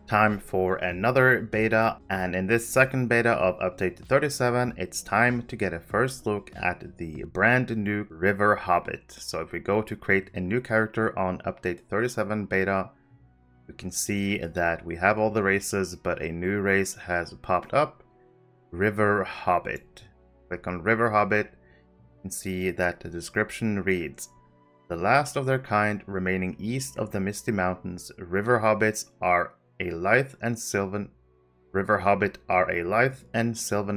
Time for another beta, and in this second beta of update 37, it's time to get a first look at the brand new River-Hobbit. So if we go to create a new character on update 37 beta, we can see that we have all the races, but a new race has popped up, River-Hobbit. Click on River-Hobbit and see that the description reads, "The last of their kind remaining east of the Misty Mountains, River-Hobbits are a lithe and sylvan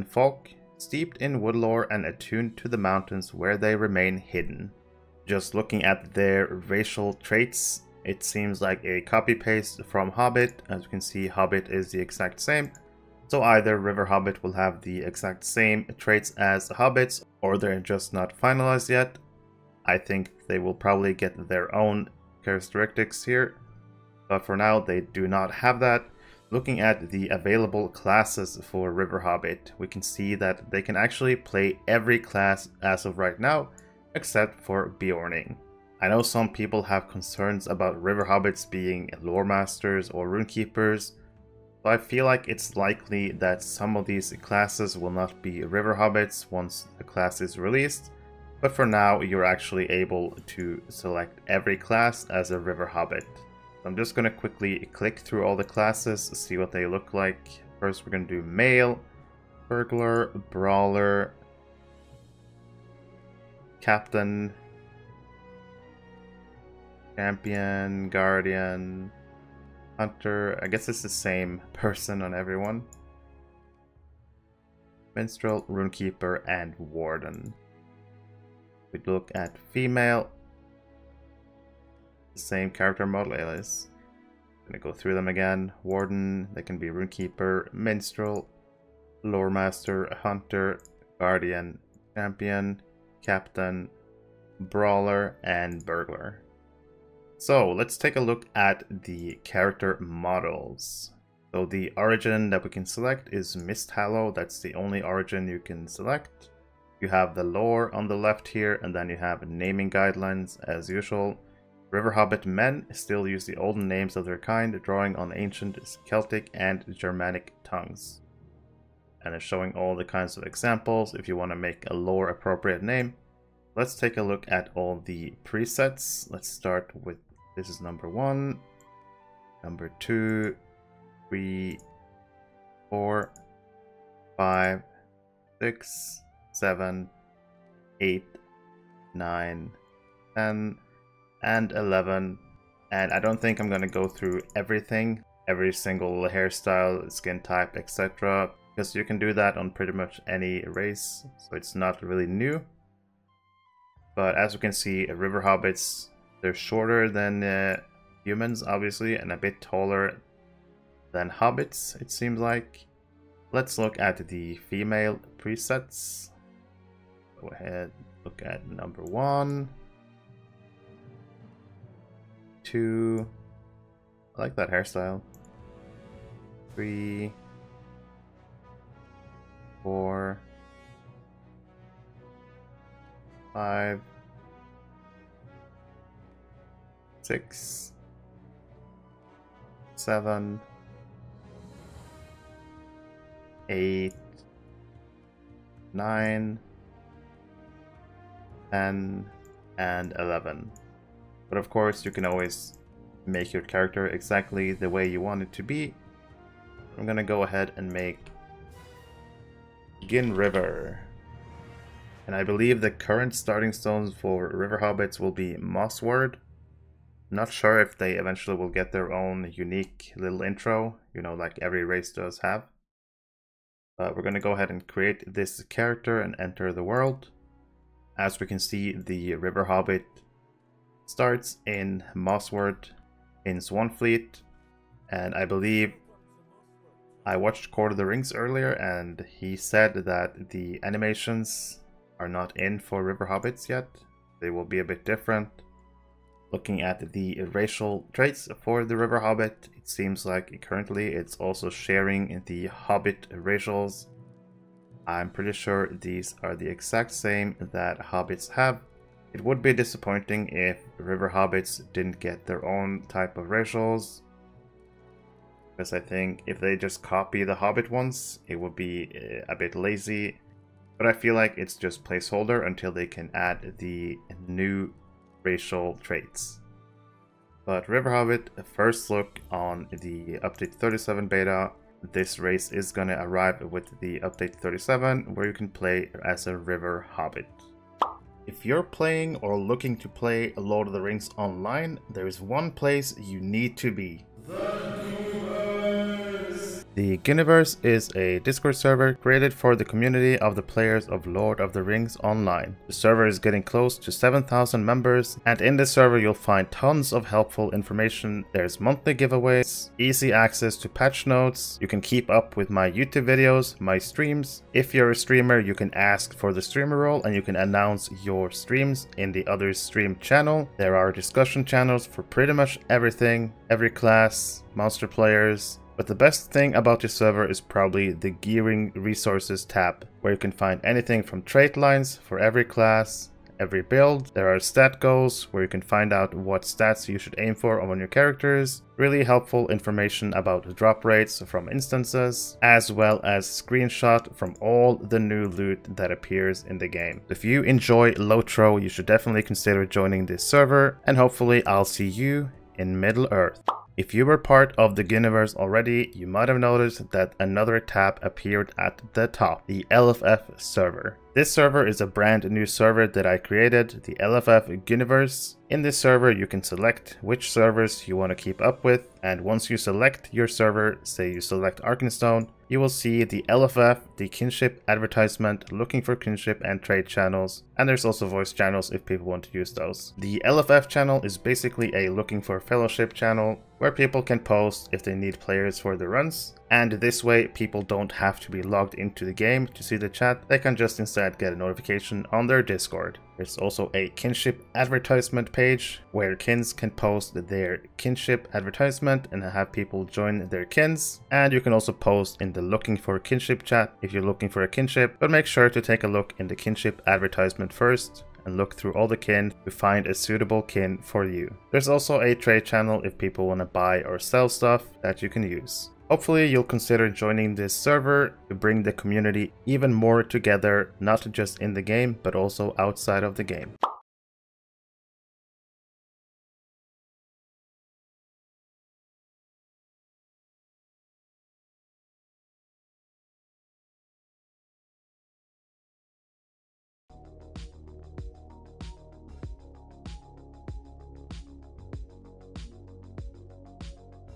folk, steeped in wood lore and attuned to the mountains where they remain hidden." Just looking at their racial traits, it seems like a copy-paste from Hobbit. As you can see, Hobbit is the exact same. So either River-Hobbit will have the exact same traits as Hobbits, or they're just not finalized yet. I think they will probably get their own characteristics here, but for now they do not have that. Looking at the available classes for River-Hobbit, we can see that they can actually play every class as of right now, except for Bjorning. I know some people have concerns about River-Hobbits being lore masters or rune-keepers, so I feel like it's likely that some of these classes will not be River-Hobbits once the class is released, but for now you're actually able to select every class as a River-Hobbit. I'm just going to quickly click through all the classes, see what they look like. First we're going to do Male, Burglar, Brawler, Captain, Champion, Guardian, Hunter. I guess it's the same person on everyone. Minstrel, Rune-keeper, and Warden. We look at Female. Same character model alias. I'm gonna go through them again. Warden, they can be Rune-keeper, Minstrel, Lore Master, Hunter, Guardian, Champion, Captain, Brawler, and Burglar. So let's take a look at the character models. So the origin that we can select is Misthallow. That's the only origin you can select. You have the lore on the left here, and then you have naming guidelines as usual. River-Hobbit men still use the olden names of their kind, drawing on ancient Celtic and Germanic tongues. And it's showing all the kinds of examples if you want to make a lore appropriate name. Let's take a look at all the presets. Let's start with, this is number 1, number 2, 3, 4, 5, 6, 7, 8, 9, 10, and 11, and I don't think I'm gonna go through everything, every single hairstyle, skin type, etc., because you can do that on pretty much any race, so it's not really new. But as you can see, River-Hobbits, they're shorter than humans, obviously, and a bit taller than hobbits, it seems like. Let's look at the female presets. Go ahead, look at number 1. 2, I like that hairstyle. 3, 4, 5, 6, 7, 8, 9, 10, and 11. But of course, you can always make your character exactly the way you want it to be. I'm gonna go ahead and make Ghynriver. And I believe the current starting stones for River-Hobbits will be Mossword. Not sure if they eventually will get their own unique little intro, you know, like every race does have. But we're gonna go ahead and create this character and enter the world. As we can see, the River-Hobbit starts in Mossword in Swanfleet, and I believe I watched Court of the Rings earlier, and he said that the animations are not in for River-Hobbits yet. They will be a bit different. Looking at the racial traits for the River-Hobbit, it seems like currently it's also sharing the Hobbit racials. I'm pretty sure these are the exact same that Hobbits have. It would be disappointing if River-Hobbits didn't get their own type of racials. because I think if they just copy the Hobbit ones, it would be a bit lazy. But I feel like it's just placeholder until they can add the new racial traits. But River-Hobbit, first look on the update 37 beta. This race is gonna arrive with the update 37, where you can play as a River-Hobbit. If you're playing or looking to play Lord of the Rings online, there is one place you need to be. The Ghyniverse is a Discord server created for the community of the players of Lord of the Rings Online. The server is getting close to 7,000 members, and in this server you'll find tons of helpful information. There's monthly giveaways, easy access to patch notes, you can keep up with my YouTube videos, my streams. If you're a streamer, you can ask for the streamer role and you can announce your streams in the other stream channel. There are discussion channels for pretty much everything, every class, monster players. But the best thing about this server is probably the Gearing Resources tab, where you can find anything from trait lines for every class, every build. There are stat goals, where you can find out what stats you should aim for on your characters. Really helpful information about drop rates from instances, as well as screenshot from all the new loot that appears in the game. If you enjoy Lotro, you should definitely consider joining this server, and hopefully I'll see you in Middle-earth. If you were part of the Ghyniverse already, you might have noticed that another tab appeared at the top, the LFF server. This server is a brand new server that I created, the LFF Ghyniverse. In this server you can select which servers you want to keep up with, and once you select your server, say you select Arkenstone, you will see the LFF, the kinship advertisement, looking for kinship and trade channels, and there's also voice channels if people want to use those. The LFF channel is basically a looking for fellowship channel where people can post if they need players for the runs, and this way people don't have to be logged into the game to see the chat, they can just instead get a notification on their Discord. There's also a kinship advertisement page where kins can post their kinship advertisement and have people join their kins, and you can also post in the looking for kinship chat if you're looking for a kinship, but make sure to take a look in the kinship advertisement first and look through all the kin to find a suitable kin for you. There's also a trade channel if people want to buy or sell stuff that you can use. Hopefully you'll consider joining this server to bring the community even more together, not just in the game, but also outside of the game.